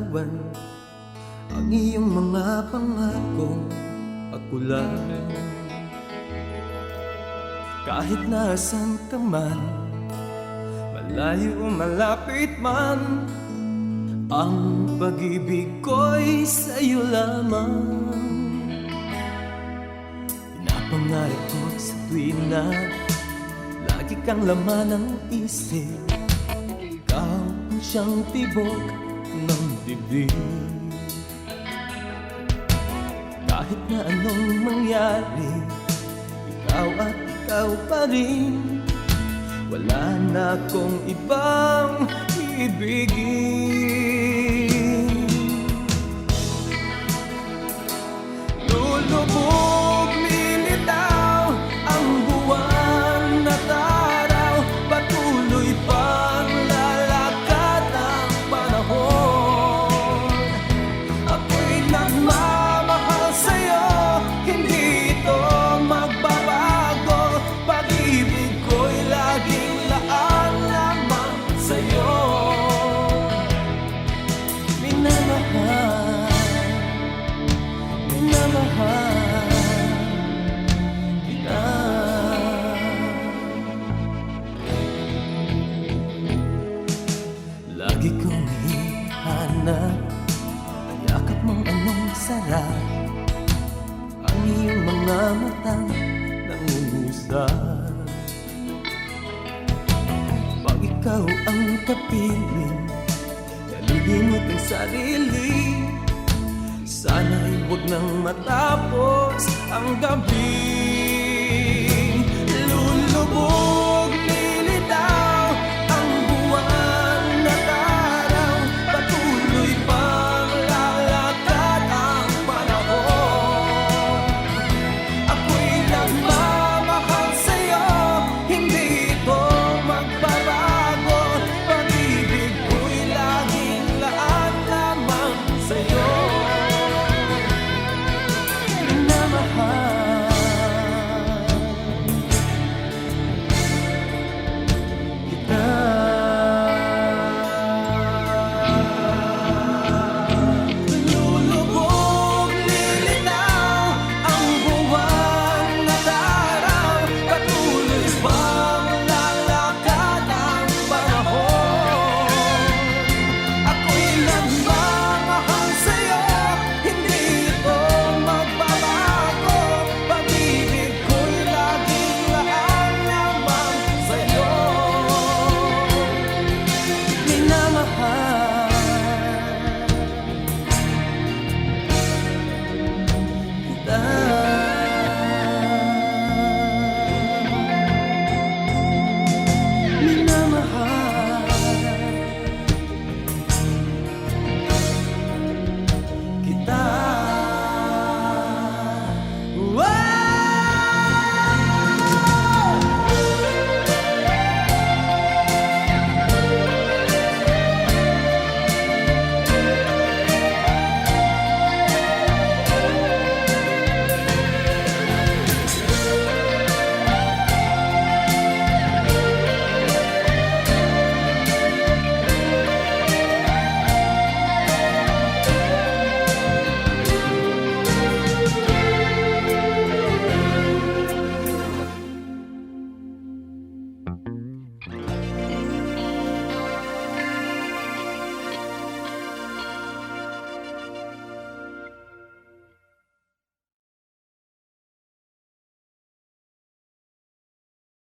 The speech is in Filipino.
larawan ang iyong mga pangako. Ako lang, kahit nasan ka man, malayo o malapit man, ang pag-ibig ko'y sa'yo lamang. Pinapangarap ko sa tuwing na lagi kang laman ng isip. Ikaw ang siyang tibok ng dibdib. Kahit na anong mangyari, ikaw at ikaw pa rin. Wala na akong ibang ibigin. Lulubog, lilitaw ang buwan at araw. Patuloy pang lalakad ang panahon. Ako'y nagmamahal sa'yo, hindi ito magbabago. Pag-ibig ko'y laging laan lamang sa'yo. Minamahal, minamahal kita. Lagi kong hihanap ang yakap mong anong sarap, ang iyong mga matang nangungusap. Pag ikaw ang kapiling, nalilimot ang sarili. Sana'y huwag nang matapos ang gabi. Lulubog